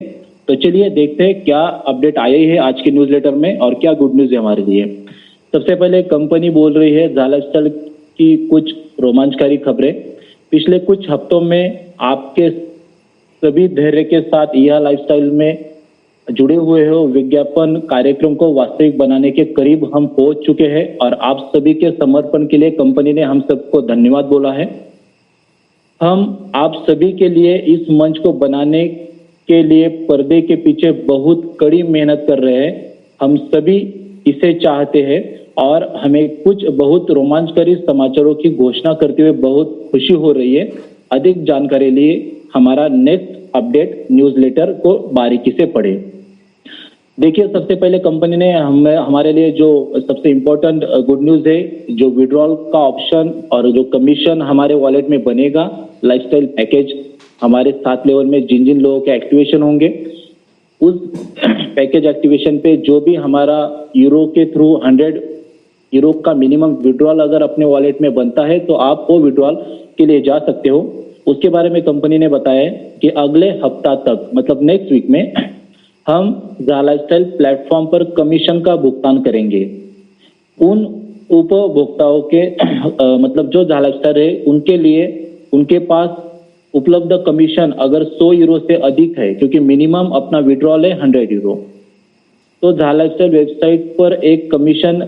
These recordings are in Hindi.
तो चलिए देखते हैं क्या अपडेट आई है आज के न्यूज़लेटर में और क्या गुड न्यूज़ है हमारे लिए। सबसे पहले कंपनी बोल रही है झालर की कुछ रोमांचकारी खबरें। पिछले कुछ हफ्तों में आपके सभी धैर्य के साथ यह लाइफस्टाइल में जुड़े हुए हो विज्ञापन कार्यक्रम को वास्तविक बनाने के करीब हम पहुंच चुके हैं और आप सभी के समर्पण के लिए कंपनी ने हम सबको धन्यवाद बोला है। हम आप सभी के लिए इस मंच को बनाने के लिए पर्दे के पीछे बहुत कड़ी मेहनत कर रहे हैं। हम सभी इसे चाहते हैं और हमें कुछ बहुत रोमांचकारी समाचारों की घोषणा करते हुए बहुत खुशी हो रही है। अधिक जानकारी लिए हमारा नेक्स्ट अपडेट न्यूज़लेटर को बारीकी से पढ़ें। देखिए, सबसे पहले कंपनी ने हमारे लिए जो सबसे इम्पोर्टेंट गुड न्यूज़ है, जो विड्रॉल का ऑप्शन और जो कमीशन हमारे वॉलेट में बनेगा, लाइफस्टाइल पैकेज हमारे 7 लेवल में जिन जिन लोगों के एक्टिवेशन होंगे, उस पैकेज एक्टिवेशन पे जो भी हमारा यूरो के थ्रू 100 यूरो का मिनिमम विड्रॉल अगर अपने वॉलेट में बनता है तो आप वो विड्रॉल के लिए जा सकते हो। उसके बारे में कंपनी ने बताया है कि अगले हफ्ता तक मतलब नेक्स्ट वीक में हम झालास्टाइल प्लेटफॉर्म पर कमीशन का भुगतान करेंगे। उन उपभोक्ताओं के मतलब जो झालास्टाइल है उनके लिए उनके पास उपलब्ध कमीशन अगर 100 यूरो से अधिक है, क्योंकि मिनिमम अपना विड्रॉल है 100 यूरो, तो झालास्टाइल वेबसाइट पर एक कमीशन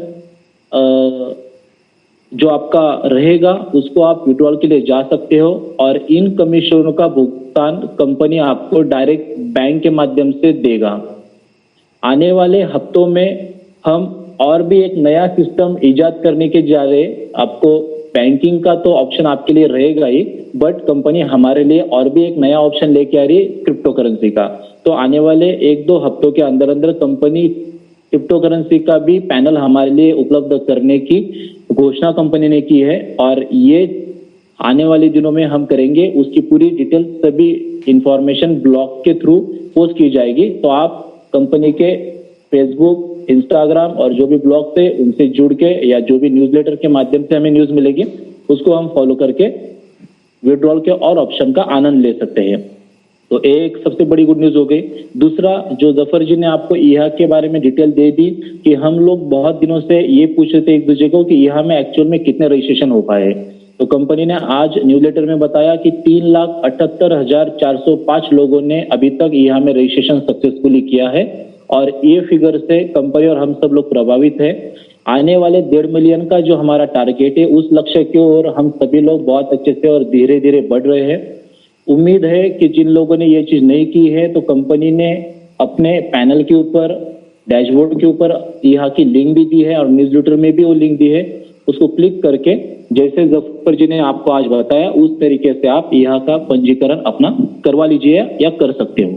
जो आपका रहेगा उसको आप विड्रॉल के लिए जा सकते हो और इन कमीशनों का भुगतान कंपनी आपको डायरेक्ट बैंक के माध्यम से देगा। आने वाले हफ्तों में हम और भी एक नया सिस्टम इजाद करने के जा रहे। आपको बैंकिंग का तो ऑप्शन आपके लिए रहेगा ही, बट कंपनी हमारे लिए और भी एक नया ऑप्शन लेके आ रही है क्रिप्टो करेंसी का। तो आने वाले 1-2 हफ्तों के अंदर अंदर कंपनी क्रिप्टो करेंसी का भी पैनल हमारे लिए उपलब्ध करने की घोषणा कंपनी ने की है और ये आने वाले दिनों में हम करेंगे। उसकी पूरी डिटेल सभी इंफॉर्मेशन ब्लॉग के थ्रू पोस्ट की जाएगी, तो आप कंपनी के फेसबुक, इंस्टाग्राम और जो भी ब्लॉग थे उनसे जुड़ के या जो भी न्यूज़लेटर के माध्यम से हमें न्यूज़ मिलेगी उसको हम फॉलो करके विड्रॉल के और ऑप्शन का आनंद ले सकते हैं। तो एक सबसे बड़ी गुड न्यूज़ हो गई। दूसरा, जो जफर जी ने आपको ईहा के बारे में डिटेल दे दी कि हम लोग बहुत दिनों से ये पूछ रहे थे एक दूसरे को कि ईहा में एक्चुअल में कितने रजिस्ट्रेशन हो पाए, तो कंपनी ने आज न्यूज़लेटर में बताया कि 3,78,405 लोगों ने अभी तक ईहा में रजिस्ट्रेशन सक्सेसफुली किया है और ये फिगर से कंपनी और हम सब लोग प्रभावित है। आने वाले 1.5 मिलियन का जो हमारा टारगेट है उस लक्ष्य की ओर हम सभी लोग बहुत अच्छे से और धीरे धीरे बढ़ रहे हैं। उम्मीद है कि जिन लोगों ने ये चीज नहीं की है तो कंपनी ने अपने पैनल के ऊपर, डैशबोर्ड के ऊपर यहाँ की लिंक भी दी है और न्यूज़लेटर में भी वो लिंक दी है। उसको क्लिक करके जैसे जफर जी ने आपको आज बताया उस तरीके से आप यहाँ का पंजीकरण अपना करवा लीजिए या कर सकते हो।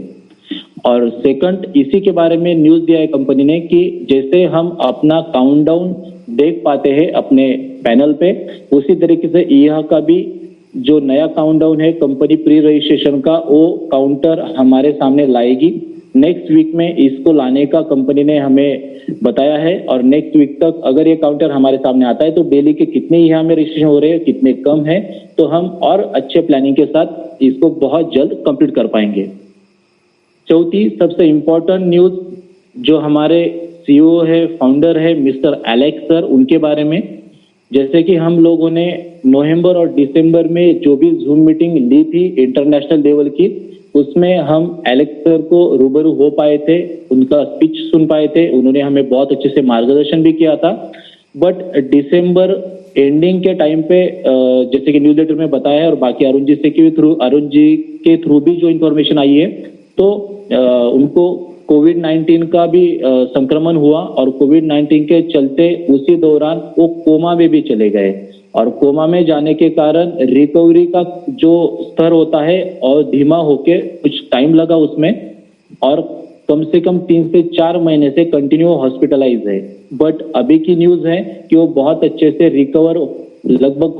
और सेकंड, इसी के बारे में न्यूज दिया है कंपनी ने कि जैसे हम अपना काउंटडाउन देख पाते हैं अपने पैनल पे, उसी तरीके से यहाँ का भी जो नया काउंटडाउन है कंपनी प्री रजिस्ट्रेशन का, वो काउंटर हमारे सामने लाएगी। नेक्स्ट वीक में इसको लाने का कंपनी ने हमें बताया है और नेक्स्ट वीक तक अगर ये काउंटर हमारे सामने आता है तो डेली के कितने यहाँ में रजिस्ट्रेशन हो रहे हैं, कितने कम है, तो हम और अच्छे प्लानिंग के साथ इसको बहुत जल्द कंप्लीट कर पाएंगे। चौथी सबसे इम्पोर्टेंट न्यूज जो हमारे सीईओ है, फाउंडर है मिस्टर एलेक्स सर, उनके बारे में। जैसे कि हम लोगों ने नवंबर और दिसंबर में जो भी जूम मीटिंग ली थी इंटरनेशनल लेवल की, उसमें हम एलेक्स सर को रूबरू हो पाए थे, उनका स्पीच सुन पाए थे, उन्होंने हमें बहुत अच्छे से मार्गदर्शन भी किया था। बट दिसंबर एंडिंग के टाइम पे जैसे कि न्यूज़लेटर में बताया है और बाकी अरुण जी के थ्रू भी जो इन्फॉर्मेशन आई है, तो उनको कोविड-19 का भी संक्रमण हुआ और कोविड-19 के चलते उसी दौरान वो कोमा में भी चले गए और कोमा में जाने के कारण रिकवरी का जो स्तर होता है और धीमा होके कुछ टाइम लगा उसमें और कम से कम 3 से 4 महीने से कंटिन्यू हॉस्पिटलाइज है। बट अभी की न्यूज है कि वो बहुत अच्छे से रिकवर लगभग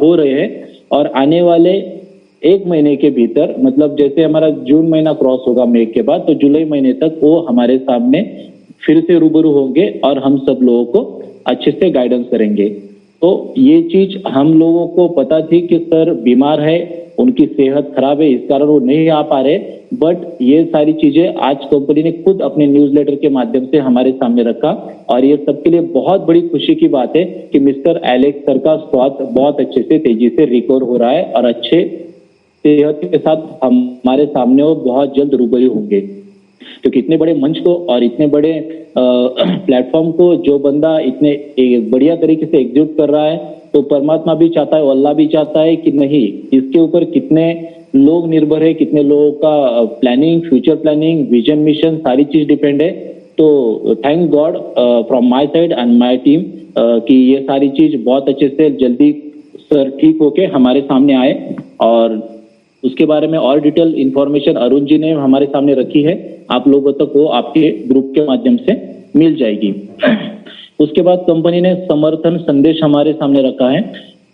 हो रहे हैं और आने वाले 1 महीने के भीतर, मतलब जैसे हमारा जून महीना क्रॉस होगा मई के बाद, तो जुलाई महीने तक वो हमारे सामने फिर से रूबरू होंगे और हम सब लोगों को अच्छे से गाइडेंस करेंगे। तो ये चीज हम लोगों को पता थी कि सर बीमार है उनकी सेहत खराब है, इस कारण वो नहीं आ पा रहे। बट ये सारी चीजें आज कंपनी ने खुद अपने न्यूज़लेटर के माध्यम से हमारे सामने रखा और ये सबके लिए बहुत बड़ी खुशी की बात है कि मिस्टर एलेक्स सर का स्वास्थ्य बहुत अच्छे से तेजी से रिकवर हो रहा है और अच्छे सेहत के साथ हमारे सामने वो बहुत जल्द रूबरू होंगे। क्योंकि इतने बड़े मंच को और इतने बड़े प्लेटफॉर्म को जो बंदा इतने बढ़िया तरीके से एग्जीक्यूट कर रहा है, तो परमात्मा भी चाहता है, अल्लाह भी चाहता है कि नहीं, इसके ऊपर कितने लोग निर्भर है, कितने लोगों का planning, future planning, vision, mission सारी चीज डिपेंड है। तो thank God from my side and my team कि ये सारी चीज बहुत अच्छे से जल्दी सर ठीक होके हमारे सामने आए और उसके बारे में और डिटेल इंफॉर्मेशन अरुण जी ने हमारे सामने रखी है, आप लोगों तक वो आपके ग्रुप के माध्यम से मिल जाएगी। उसके बाद कंपनी ने समर्थन संदेश हमारे सामने रखा है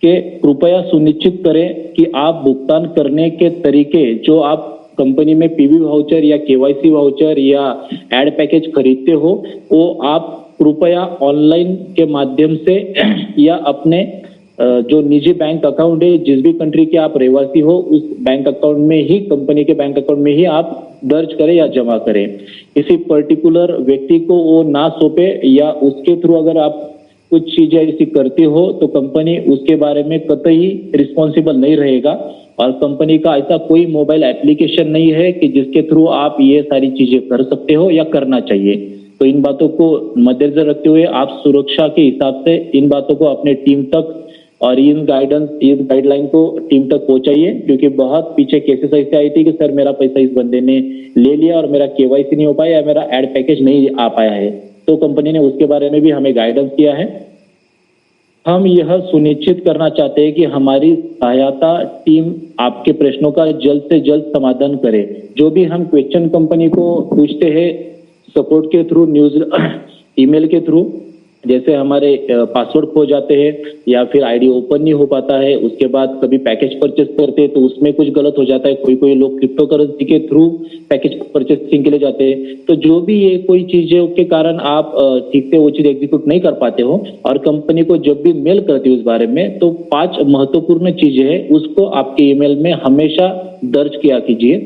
कि कृपया सुनिश्चित करें कि आप भुगतान करने के तरीके जो आप कंपनी में पीवी वाउचर या केवाईसी वाउचर या एड पैकेज खरीदते हो, वो आप कृपया ऑनलाइन के माध्यम से या अपने जो निजी बैंक अकाउंट है, जिस भी कंट्री के आप रहवासी हो, उस बैंक अकाउंट में ही, कंपनी के बैंक अकाउंट में ही आप दर्ज करें या जमा करें। किसी पर्टिकुलर व्यक्ति को वो ना सौंपे या उसके थ्रू अगर आप कुछ चीजें ऐसी करते हो तो कंपनी उसके बारे में कतई रिस्पॉन्सिबल नहीं रहेगा। और कंपनी का ऐसा कोई मोबाइल एप्लीकेशन नहीं है कि जिसके थ्रू आप ये सारी चीजें कर सकते हो या करना चाहिए। तो इन बातों को मद्देनजर रखते हुए आप सुरक्षा के हिसाब से इन बातों को अपने टीम तक और इन गाइडलाइन को टीम तक पहुंचाइए, क्योंकि बहुत पीछे केसेस ऐसे आई थी कि सर मेरा पैसा इस बंदे ने ले लिया और मेरा केवाईसी नहीं हो पाया या मेरा एड पैकेज नहीं आ पाया है। तो कंपनी ने उसके बारे में भी हमें गाइडेंस किया है। हम यह सुनिश्चित करना चाहते हैं कि हमारी सहायता टीम आपके प्रश्नों का जल्द से जल्द समाधान करे। जो भी हम क्वेश्चन कंपनी को पूछते हैं सपोर्ट के थ्रू, न्यूज ईमेल के थ्रू, जैसे हमारे पासवर्ड खो जाते हैं या फिर आईडी ओपन नहीं हो पाता है, उसके बाद कभी पैकेज परचेस करते हैं तो उसमें कुछ गलत हो जाता है, कोई लोग क्रिप्टो करेंसी के थ्रू पैकेज परचेसिंग के लिए जाते हैं। तो जो भी ये कोई चीजें के कारण आप ठीक से वो चीज एग्जीक्यूट नहीं कर पाते हो और कंपनी को जब भी मेल करती है उस बारे में, तो 5 महत्वपूर्ण चीजें हैं, उसको आपके ईमेल में हमेशा दर्ज किया कीजिए।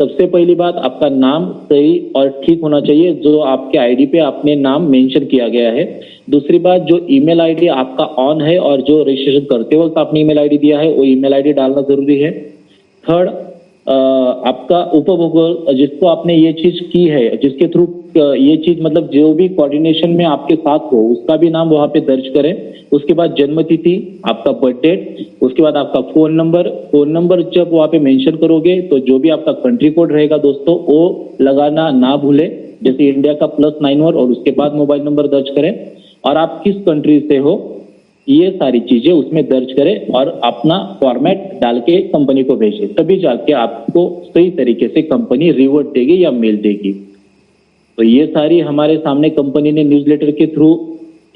सबसे पहली बात, आपका नाम सही और ठीक होना चाहिए, जो आपके आईडी पे आपने नाम मेंशन किया गया है। दूसरी बात, जो ईमेल आईडी आपका ऑन है और जो रजिस्ट्रेशन करते वक्त आपने ईमेल आईडी दिया है वो ईमेल आईडी डालना जरूरी है। थर्ड, आपका उपभोक्ता जिसको आपने ये चीज की है, जिसके थ्रू ये चीज मतलब जो भी कोऑर्डिनेशन में आपके साथ हो, उसका भी नाम वहां पे दर्ज करें। उसके बाद जन्म तिथि, आपका बर्थ डेट, उसके बाद आपका फोन नंबर जब वहां पे मेंशन करोगे तो जो भी आपका कंट्री कोड रहेगा दोस्तों वो लगाना ना भूले, जैसे इंडिया का +91 और उसके बाद मोबाइल नंबर दर्ज करें और आप किस कंट्री से हो ये सारी चीजें उसमें दर्ज करें और अपना फॉर्मेट डाल के कंपनी को भेजें, तभी जाके आपको सही तरीके से कंपनी रिवॉर्ड देगी या मेल देगी। तो ये सारी हमारे सामने कंपनी ने न्यूज़लेटर के थ्रू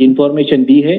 इंफॉर्मेशन दी है।